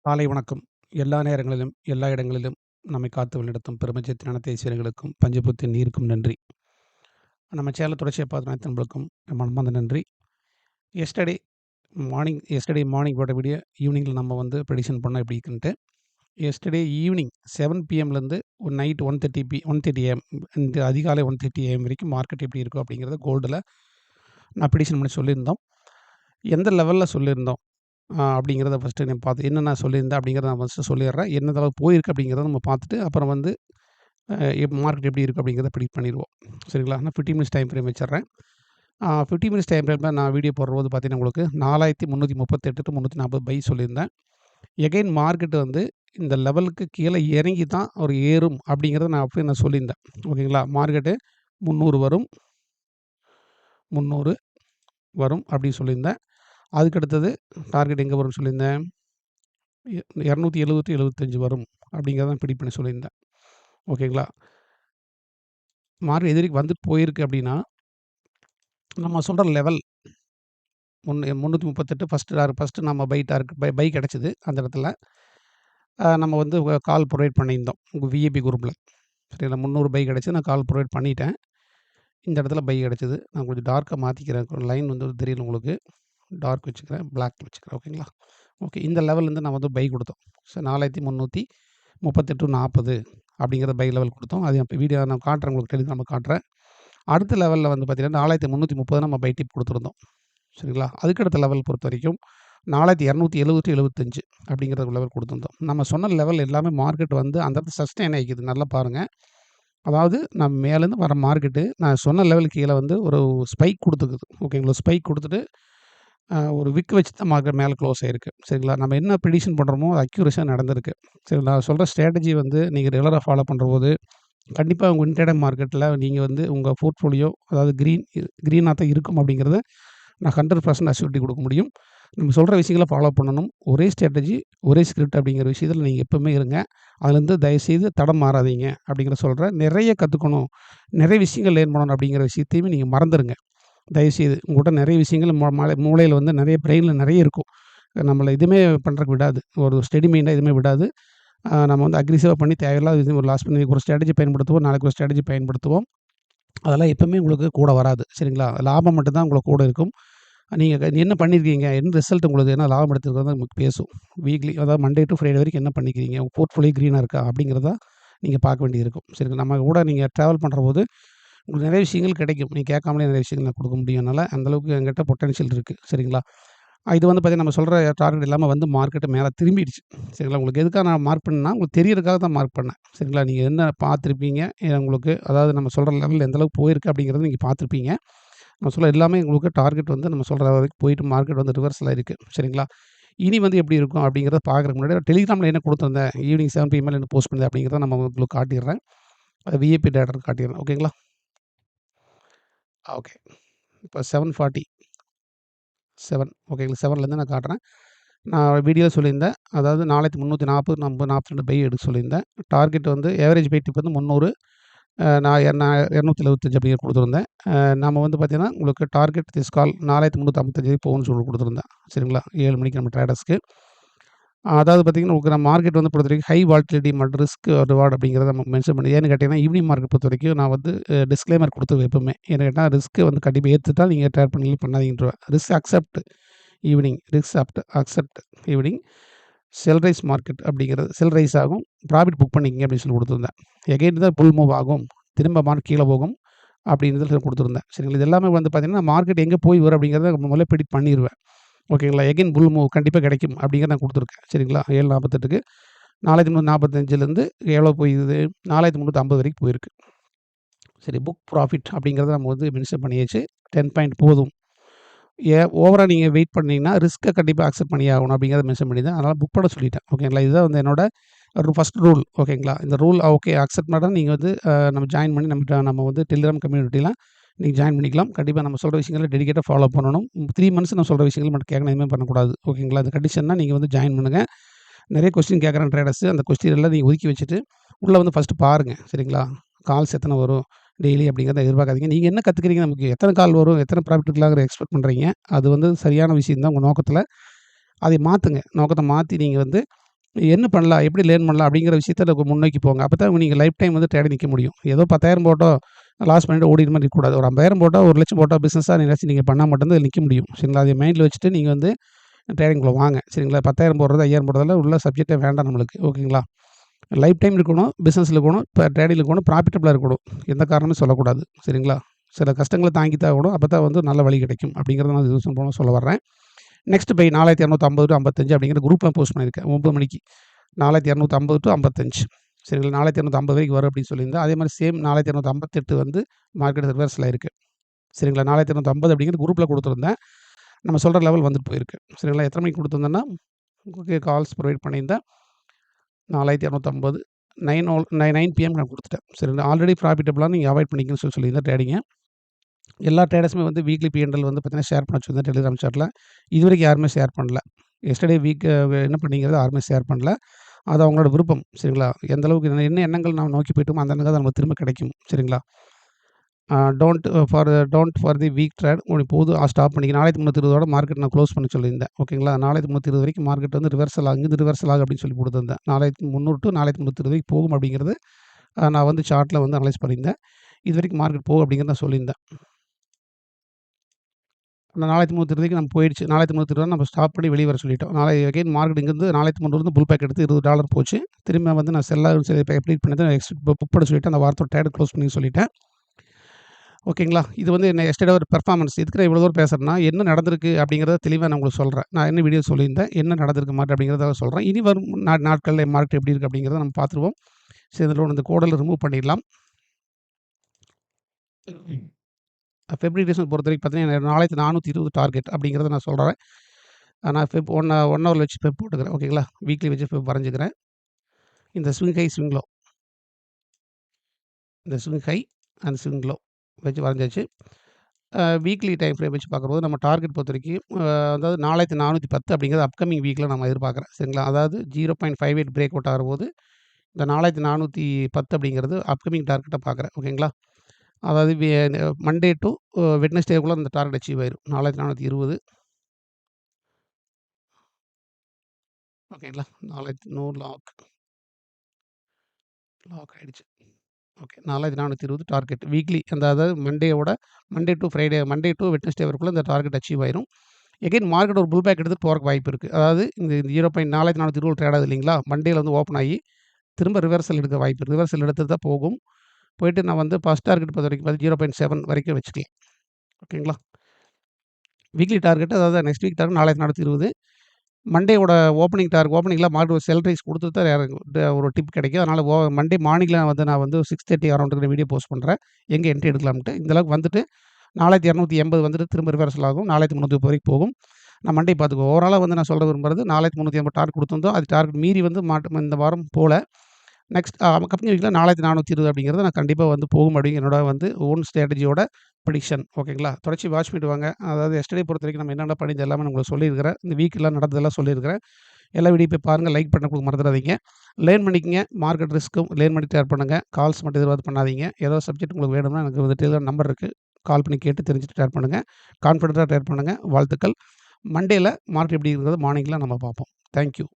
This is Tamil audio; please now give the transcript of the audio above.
காலை வணக்கம். எல்லா நேரங்களிலும், எல்லா இடங்களிலும் நம்மை காத்து வழிநடத்தும் பெருமஜத்தின் அனைத்து ஐஸ்வர்யங்களுக்கும், பஞ்சபூத்தின் நீருக்கும் நன்றி. நம்ம சேனல தொடர்ச்சியா பார்த்த அனைத்து நண்பர்களுக்கும் என் மனமார்ந்த நன்றி. எஸ்டர்டே எஸ்டர்டே மார்னிங் போட்ட வீடியோ ஈவினிங்கில நம்ம வந்து ப்ரெடிக்ஷன் பண்ணோம் எப்படி இருக்குன்ட்டு. எஸ்டர்டே ஈவினிங் 7 பிஎம்லேருந்து ஒரு நைட் 1:30 ஏஎம் இந்த அதிகாலை 1:30 ஏஎம் வரைக்கும் மார்க்கெட் எப்படி இருக்கும் அப்படிங்கிறத கோல்டுல நான் ப்ரெடிக்ஷன் பண்ணி சொல்லியிருந்தோம். எந்த லெவல்ல சொல்லியிருந்தோம் அப்படிங்கிறத ஃபஸ்ட்டு நான் பார்த்து என்னென்ன சொல்லியிருந்தேன் அப்படிங்கிறத நான் ஃபஸ்ட்டு சொல்லிடுறேன். என்ன தளவு போயிருக்கு அப்படிங்கிறத நம்ம பார்த்துட்டு, அப்புறம் வந்து மார்க்கெட் எப்படி இருக்குது அப்படிங்கிறத ப்ரெடிக்ட் பண்ணிருவோம். சரிங்களா? நான் 15 மினிட்ஸ் டைம் ஃப்ரேம் வச்சுர்றேன். 15 மினிட்ஸ் டைம் ஃப்ரேம்ல நான் வீடியோ போடும்போது பார்த்தீங்கன்னா, உங்களுக்கு 4338 டூ 340 பை சொல்லியிருந்தேன். எகைன் மார்க்கெட் வந்து இந்த லெவலுக்கு கீழ இறங்கி தான் ஒரு ஏறும் அப்படிங்கிறத நான் அப்பயே நான் சொல்லியிருந்தேன். ஓகேங்களா? மார்க்கெட்டு 300 வரும் 300 வரும் அப்படின்னு சொல்லியிருந்தேன். அதுக்கு அடுத்தது டார்கெட் எங்கே வரும்னு சொல்லியிருந்தேன். 270 75 வரும் அப்படிங்கிறத நான் ப்ரெடிக்ட் பண்ணி சொல்லியிருந்தேன். ஓகேங்களா? மார்க்கெட் எது வந்துட்டு போயிருக்கு அப்படின்னா, நம்ம சொல்ற லெவல் 338 ஃபர்ஸ்ட்டு நம்ம பை கிடைச்சது அந்த இடத்துல. நம்ம வந்து கால் ப்ரொவைட் பண்ணியிருந்தோம். உங்க விஐபி குரூப்ல. சரிங்களா? 300 பை கிடைச்சது. நான் கால் ப்ரொவைட் பண்ணிட்டேன். இந்த இடத்துல பை கிடைச்சது. நான் கொஞ்சம் டார்க்கா மாத்திக்கிறேன். லைன் வந்து தெரியல உங்களுக்கு. டார்க் வச்சுக்கிறேன். பிளாக் வச்சுக்கிறேன். ஓகேங்களா? ஓகே. இந்த லெவல்லேருந்து நான் வந்து பை கொடுத்தோம். 4338-40 அப்படிங்கிற பை லெவல் கொடுத்தோம். அது வீடியோ நான் காட்டுறேன் உங்களுக்கு டெலிகிராம்ல காட்டுறேன். அடுத்த லெவல்ல வந்து பார்த்தீங்கன்னா, 4330 நம்ம பை டிப் கொடுத்துருந்தோம். சரிங்களா? அதுக்கடுத்த லெவல் பொறுத்தவரைக்கும் 4270 75 அப்படிங்கிற ஒரு லெவல் கொடுத்துருந்தோம். நம்ம சொன்ன லெவல் எல்லாமே மார்க்கெட் வந்து அந்த இடத்துல சஸ்டெயின் ஆகிக்குது. நல்லா பாருங்க. அதாவது நம்ம மேலேருந்து வர மார்க்கெட்டு நான் சொன்ன லெவலுக்கு கீழ வந்து ஒரு ஸ்பைக் குடுத்துக்குது. ஓகேங்களா? ஸ்பைக் குடுத்துட்டு ஒரு விக் வச்சு தான் மார்க்கெட் மேல க்ளோஸ் ஆயிருக்கு. சரிங்களா? நம்ம என்ன ப்ரெடிக்ஷன் பண்ணுறோமோ அது அக்யூரஸியா நடந்திருக்கு. சரி நான் சொல்ற ஸ்ட்ராட்டஜி வந்து நீங்க ரெகுலரா ஃபாலோ பண்ணும்போது, கண்டிப்பா உங்க இன்ட்ராடே மார்க்கெட்ல நீங்க வந்து உங்க போர்ட்ஃபோலியோ அதாவது கிரீனா தான் இருக்கும் அப்படிங்கிறத நான் 100% அஷ்யூரிட்டி குடுக்க முடியும். நம்ம சொல்ற விஷயங்கள ஃபாலோ பண்ணணும். ஒரே ஸ்ட்ராட்டஜி, ஒரே ஸ்கிரிப்ட் அப்படிங்கிற விஷயத்தில நீங்க எப்பவுமே இருங்க. அதுலேருந்து தயவுசெய்து தடம் மாறாதீங்க அப்படிங்கிறத சொல்றேன். நிறைய கத்துக்கணும், நிறைய விஷயங்கள் லேர்ன் பண்ணணும் அப்படிங்கிற விஷயத்தையுமே நீங்க மறந்துருங்க. தயவுசெய்து உங்கள்ட்ட நிறைய விஷயங்கள் மூளையில வந்து நிறைய பிரெயின்ல நிறைய இருக்கும். நம்மள எதுவுமே பண்றதுக்கு விடாது. ஒரு ஸ்டெடி மைண்டா எதுவுமே விடாது. நம்ம வந்து அக்ரெசிவா பண்ணி தேவையில்லாத விஷயம் ஒரு லாஸ் பண்ணி ஒரு ஸ்ட்ராட்டஜி பயன்படுத்துவோம். நாளைக்கு ஒரு ஸ்ட்ராட்டஜி பயன்படுத்துவோம். அதெல்லாம் எப்பவுமே உங்களுக்கு கூட வராது. சரிங்களா? லாபம் மட்டும் தான் உங்களுக்கு கூட இருக்கும். நீங்க என்ன பண்ணியிருக்கீங்க? என்ன ரிசல்ட் உங்களுக்கு என்ன லாபம் எடுத்திருக்கிறத நமக்கு பேசும். வீக்லி அதாவது மண்டே டூ ஃப்ரைடே வரைக்கும் என்ன பண்ணிக்கிறீங்க? உங்க போர்ட்ஃபோலியோ கிரீனா இருக்கா? அப்படிங்கிறத நீங்க பார்க்க வேண்டியது இருக்கும். சரிங்களா? நம்ம கூட நீங்க டிராவல் பண்ணுறபோது உங்களுக்கு நிறைய விஷயங்கள் கிடைக்கும். நீங்க கேட்காமலே நிறைய விஷயங்கள் நான் குடுக்க முடியும் என்னால. அந்த அளவுக்கு என்கிட்ட பொட்டன்ஷியல் இருக்கு. சரிங்களா? இது வந்து பார்த்தீங்கன்னா, நம்ம சொல்ற டார்கெட் எல்லாமே வந்து மார்க்கெட் மேல திரும்பிடுச்சு. சரிங்களா? உங்களுக்கு எதுக்காக நான் மார்க் பண்ணேன்னா, உங்களுக்கு தெரியறதுக்காக தான் மார்க் பண்ணேன். சரிங்களா? நீங்க என்ன பார்த்துருப்பீங்க, உங்களுக்கு அதாவது நம்ம சொல்ற லெவல் எந்த அளவுக்கு போயிருக்கு அப்படிங்கிறத நீங்க பார்த்துருப்பீங்க. நான் சொல்ல எல்லாமே உங்களுக்கு டார்கெட் வந்து நம்ம சொல்ற வரைக்கும் போயிட்டு மார்க்கெட் வந்து ரிவர்சல் ஆயிருக்கு. சரிங்களா? இனி வந்து எப்படி இருக்கும் அப்படிங்கிறத பார்க்கறதுக்கு முன்னாடி டெலிகிராம்ல என்ன குடுத்துருந்தேன், ஈவினிங் 7 பிஎம் என்ன போஸ்ட் பண்ணேன் அப்படிங்கிறத நம்ம உங்களுக்கு காட்டிர்றேன். அது விஐபி டேட்டான்னு காட்டிர்றேன். ஓகேங்களா? ஓகே. இப்போ 7:47 ஓகேங்களா? 7லேருந்து நான் காட்டுறேன். நான் வீடியோல சொல்லியிருந்தேன். அதாவது 4340 நம்ம 42 பை எடுக்க சொல்லியிருந்தேன். டார்கெட் வந்து ஆவரேஜ் பை டிப் வந்து 300 நான் 275 அப்படியே குடுத்துருந்தேன். நம்ம வந்து பார்த்தீங்கன்னா, உங்களுக்கு டார்கெட் திஸ் கால் 4355 போகும்னு சொல்லி குடுத்துருந்தேன். சரிங்களா? 7 மணிக்கு நம்ம ட்ரேடர்ஸ்க்கு. அதாவது பார்த்தீங்கன்னா, உங்களுக்கு நான் மார்க்கெட் வந்து பொறுத்தவரைக்கும் ஹை வாலட்டிலிட்டி மற்றும் ரிஸ்க் ரிவார்ட் அப்படிங்கிறத நம்ம மென்ஷன் பண்ணி ஏன்னு கேட்டீங்கன்னா, ஈவினிங் மார்க்கெட் பொறுத்தவரைக்கும் நான் வந்து டிஸ்க்ளைமர் குடுத்துருவேன் எப்பவுமே. ஏன்னு கேட்டா ரிஸ்க் வந்து கண்டிப்பா ஏத்துட்டா நீங்க ட்ரேட் பண்ணாதீங்கன்றுவேன். Risk accept evening accept evening sell rise market அப்படிங்கிறது செல் ரைஸ் ஆகும். ப்ராஃபிட் புக் பண்ணிக்கங்க அப்படின்னு சொல்லி குடுத்துருந்தேன். எகைன் தான் புல் மூவ் ஆகும். திரும்ப மார்க்கெட் கீழ போகும். அப்படிங்கிறத குடுத்துருந்தேன். சரிங்களா? இது எல்லாமே வந்து பார்த்தீங்கன்னா, மார்க்கெட் எங்க போய் வரும் அப்படிங்கிறத முதல்ல ப்ரெடிக்ட் பண்ணிருவேன். ஓகேங்களா? எகைன் புல் மூவ் கண்டிப்பா கிடைக்கும் அப்படிங்கிறத நான் குடுத்துருக்கேன். சரிங்களா? 7:48க்கு 4345லேருந்து எவ்வளோ போயிருக்குது? 4350 வரைக்கும் போயிருக்கு. சரி புக் ப்ராஃபிட் அப்படிங்கிறத நம்ம வந்து மென்ஷன் பண்ணியாச்சு. 10 பாயிண்ட் போதும். ஓவரா நீங்க வெயிட் பண்ணீங்கன்னா, ரிஸ்க்க கண்டிப்பா அக்செப்ட் பண்ணியே ஆகணும் அப்படிங்கிறத மென்ஷன் பண்ணியிருந்தேன். அதனால புக் பண்ண சொல்லிட்டேன். ஓகேங்களா? இதுதான் வந்து என்னோட ஒரு ஃபர்ஸ்ட் ரூல். ஓகேங்களா? இந்த ரூல் ஓகே அக்செப்ட் பண்ணா நீங்க வந்து நம்ம ஜாயின் பண்ணி நம்ம வந்து டெலிகிராம் கம்யூனிட்டில நீங்க ஜாயின் பண்ணிக்கலாம். கண்டிப்பா நம்ம சொல்ற விஷயங்கள டெடிகேட்டா ஃபாலோ பண்ணணும். 3 மந்த்ஸ் நான் சொல்ற விஷயங்கள் மட்டும் கேட்கணும். எதுவுமே பண்ணக்கூடாது. ஓகேங்களா? அது கண்டிஷன்னா நீங்க வந்து ஜாயின் பண்ணுங்க. நிறைய கொஸ்டின் கேட்குறாங்க ட்ரேடர்ஸ். அந்த கொஸ்டின் எல்லாம் நீங்க ஒதுக்கி வச்சுட்டு, உள்ள வந்து ஃபர்ஸ்ட்டு பாருங்க. சரிங்களா? கால்ஸ் எத்தன வரும்? டெய்லி அப்படிங்கிறத எதிர்பார்க்காதீங்க. நீங்க என்ன கத்துக்கிறீங்க நமக்கு எத்தன கால் வரும்? எத்தன ப்ராஃபிட் எடுக்கலாங்கிற எக்ஸ்பெக்ட் பண்றீங்க. அது வந்து சரியான விஷயம் தான் உங்க நோக்கத்தில. அதை மாத்துங்க. நோக்கத்த மாத்தி நீங்க வந்து என்ன பண்ணலாம்? எப்படி லேர்ன் பண்ணலாம்? அப்படிங்கிற விஷயத்த முன்னோக்கி போங்க. அப்பதான் நீங்க லைஃப் டைம் வந்து ட்ரேடிங் நிக்க முடியும். ஏதோ 10,000 போட்டோம், லாஸ் பண்ணிட்டு ஓடிற மாரி இருக்கக்கூடாது. ஒரு 50,000 போட்டா, 1,00,000 போட்டா பிசினஸா ஏதாச்சும் நீங்க பண்ணா மட்டும் தான் நிக்க முடியும். சரிங்களா? அத மைண்ட்ல வச்சுட்டு நீங்க வந்து ட்ரேடிங்குள்ள வாங்க. சரிங்களா? 10,000 போடுறது, 5,000 போடுறதெல்லாம் உள்ள சப்ஜெக்ட்டே வேண்டாம் நம்மளுக்கு. ஓகேங்களா? லைஃப் டைம் இருக்கணும், பிசினஸ்ல இருக்கணும், ட்ரேடிங்ல இருக்கணும், ப்ராஃபிட்டபிளா இருக்கணும். எந்த காரணமும் சொல்லக்கூடாது. சரிங்களா? சில கஷ்டங்கள தாங்கி தான் ஆகணும். அப்பதான் வந்து நல்ல வழி கிடைக்கும். அப்படிங்கிறத நான் யூஸ் பண்ண சொல்ல வர்றேன். நெக்ஸ்ட் பை 4250 டூ 55 அப்படிங்கிற குரூப்ல போஸ்ட் பண்ணியிருக்கேன். 9 மணிக்கு. 4250 டூ 55 சரிங்களா? 4250 வரைக்கும் வரும் அப்படின்னு சொல்லியிருந்தேன். அதே மாரி சேம் 4258 வந்து மார்க்கெட் ரிவர்சல் ஆயிருக்கு. சரிங்களா? 4250 அப்படிங்கிற குரூப்ல குடுத்துருந்தேன். நம்ம சொல்ற லெவல் வந்துட்டு போயிருக்கு. சரிங்களா? எத்தனை மணிக்கு குடுத்துருந்தேன்னா, உங்களுக்கு கால்ஸ் ப்ரொவைட் பண்ணியிருந்தேன். 4250 9 பிஎம் நான் குடுத்துட்டேன். சரிங்களா? ஆல்ரெடி ப்ராஃபிட்டபிளா நீங்க அவாய்ட் பண்ணிக்கங்கன்னு சொல்லியிருந்தேன் ட்ரேடிங்க. எல்லா ட்ரேடர்ஸுமே வந்து வீக்லி P&L வந்து பார்த்தீங்கன்னா, ஷேர் பண்ண வச்சிருந்தேன் டெலிகிராம் சாட்ல. இதுவரைக்கும் யாருமே ஷேர் பண்ணல. எஸ்டர்டே என்ன பண்ணீங்கிறத யாருமே ஷேர் பண்ணல. அது அவங்களோட விருப்பம். சரிங்களா? எந்த அளவுக்கு என்ன எண்ணங்கள் நம்ம நோக்கி போயிட்டோமோ, அந்த எண்ணங்கள் தான் நமக்கு திரும்ப கிடைக்கும். சரிங்களா? Don't for the week trade போதும் ஸ்டாப் பண்ணிக்க 4320 மார்க்கெட் நான் க்ளோஸ் பண்ண சொல்லியிருந்தேன். ஓகேங்களா? 4320 வரைக்கும் மார்க்கெட் வந்து ரிவர்சல் ஆகும். இங்கிருந்து ரிவர்சல் ஆகும் அப்படின்னு சொல்லி குடுத்துருந்தேன். 4300 டூ 4320 வரைக்கும் போகும் அப்படிங்கிறது நான் வந்து சார்ட்ல வந்து அனலைஸ் பண்ணியிருந்தேன். இதுவரைக்கும் மார்க்கெட் போகும் அப்படிங்கிறத நான் சொல்லியிருந்தேன். அந்த 4320 நம்ம போயிடுச்சு. 4320 நம்ம ஸ்டாப் பண்ணி வெளிய வர சொல்லிட்டோம். அகைன் மார்க்கெட் இங்கேருந்து 4300 புல் பேக் எடுத்து $20 போச்சு. திரும்ப வந்து நான் சரி கம்ப்ளீட் பண்ணி எக்ஸிட் புக் பண்ண சொல்லிட்டு அந்த வாரத்தோட ட்ரேட் க்ளோஸ் பண்ணி சொல்லிட்டேன். ஓகேங்களா? இது வந்து என்ன எஸ்டர்டே ஒரு பெர்ஃபார்மன்ஸ். எதுக்கு நான் இவ்வளோ தூரம் பேசுறேன்னா, என்ன நடந்திருக்கு அப்படிங்கிறத தெளிவா நான் உங்களுக்கு சொல்றேன். நான் என்ன வீடியோ சொல்லியிருந்தேன், என்ன நடந்திருக்கு மார்க்கெட் அப்படிங்கிறத சொல்றேன். இனி வரும் நாட்கள்ல மார்க்கெட் எப்படி இருக்கு அப்படிங்கிறத நம்ம பார்த்துருவோம். சரி இதில இந்த கோடல ரிமூவ் பண்ணிடலாம். ஃபெப்ரவரி டிசம்பர் பொறுத்தவரைக்கும் பார்த்தீங்கன்னா, 4420 டார்கெட் அப்படிங்கிறத நான் சொல்றேன். நான் ஃபெப் 1 ஹவர்ல வச்சு ஃபெப் போட்டுக்கிறேன். ஓகேங்களா? வீக்லி வச்சு ஃபெப் வரைஞ்சுக்கிறேன். இந்த ஸ்விங் ஹை, ஸ்விங் லோ. இந்த swing high and swing low வச்சு வரைஞ்சாச்சு. வீக்லி டைம் ஃப்ரேம் வச்சு பார்க்கும்போது நம்ம டார்கெட் பொறுத்தவரைக்கும் அதாவது 4410 அப்படிங்கிறது அப்கமிங் வீக்ல நம்ம எதிர்பார்க்குறேன். சரிங்களா? அதாவது 0.58 பிரேக் அவுட் ஆகும்போது, இந்த 4410 அப்படிங்கிறது அப்கமிங் டார்கெட்டா பார்க்குறேன். ஓகேங்களா? அதாவது மண்டே டூ வெட்னஸ்டேக்குள்ள இந்த டார்கெட் அச்சீவ் ஆயிரும். 4420 ஓகேங்களா? 4100 லாக் ஆயிடுச்சு. ஓகே. 4420 டார்கெட் வீக்லி அதாவது மண்டே டூ வெட்னஸ்டே வரைக்குள்ள இந்த டார்கெட் அச்சீவ் ஆயிரும். எகைன் மார்க்கெட் ஒரு புல் பேக் எடுத்துட்டு போறதுக்கு வாய்ப்பு இருக்கு. அதாவது இந்த 0.4420 ட்ரேட் ஆகுது இல்லைங்களா? மண்டேல வந்து ஓப்பன் ஆகி திரும்ப ரிவர்சல் எடுக்க வாய்ப்பு இருக்கு. ரிவர்சல் எடுத்துட்டு தான் போகும். போயிட்டு நான் வந்து ஃபர்ஸ்ட் டார்கெட் பொறுத்தவரைக்கும் 0.7 வரைக்கும் வச்சுக்கலாம். ஓகேங்களா? வீக்லி டார்கெட் அதாவது நெக்ஸ்ட் வீக் டார்கெட் 4420 மண்டேவோட ஓப்பனிங்ல மார்க்கெட் ஒரு செல் ரைஸ் குடுத்துட்டு தான் ஒரு டிப் கிடைக்கும். அதனால மண்டே மார்னிங்ல நான் வந்து 6:30 அரவுண்டுக்கு வீடியோ போஸ்ட் பண்றேன். எங்க என்ட்ரி எடுக்கலாம்ன்ட்டு. இந்த அளவுக்கு வந்துட்டு 4280 வந்துட்டு திரும்ப ரிவர்சல் ஆகும். 4330 வரைக்கும் போகும். நான் மண்டே பார்த்துக்குவோம். ஓவராலா வந்து நான் சொல்ல விரும்புறது 4380 டார்கெட் குடுத்திருந்தோம். அது டார்கெட் மீறி வந்து இந்த வாரம் போல. நெக்ஸ்ட் கம்பெனி வீக்ல 4420 அப்படிங்கிறது நான் கண்டிப்பா வந்து போகும் அப்படிங்கிற என்னோட வந்து ஓன் ஸ்ட்ராட்டஜியோட ப்ரிடிக்ஷன். ஓகேங்களா? தொடர்ச்சி வாட்ச் பண்ணிட்டு வாங்க. அதாவது எஸ்டர்டே பொறுத்தவரைக்கும் நம்ம என்னென்ன பண்ணியது எல்லாமே நான் உங்களுக்கு சொல்லியிருக்கிறேன். இந்த வீக்ல நடந்ததெல்லாம் சொல்லியிருக்கிறேன். எல்லா வீடியோ போய் பாருங்க. லைக் பண்ண குடுக்க மறந்துடாதீங்க. லேர்ன் பண்ணிக்கங்க. மார்க்கெட் ரிஸ்க்கும் லேர்ன் பண்ணி ஷேர் பண்ணுங்க. கால்ஸ் மட்டும் எதிர்பார்த்து பண்ணாதீங்க. ஏதோ சப்ஜெக்ட் உங்களுக்கு வேணும்னா எனக்கு வந்து டெலிகிராம் நம்பர் இருக்கு. கால் பண்ணி கேட்டு தெரிஞ்சுட்டு ஷேர் பண்ணுங்க. கான்ஃபிடென்ட்டா ஷேர் பண்ணுங்க. வாழ்த்துக்கள். மண்டேல மார்க்கெட் எப்படி இருக்கிறது மார்னிங்ல நம்ம பார்ப்போம். Thank you.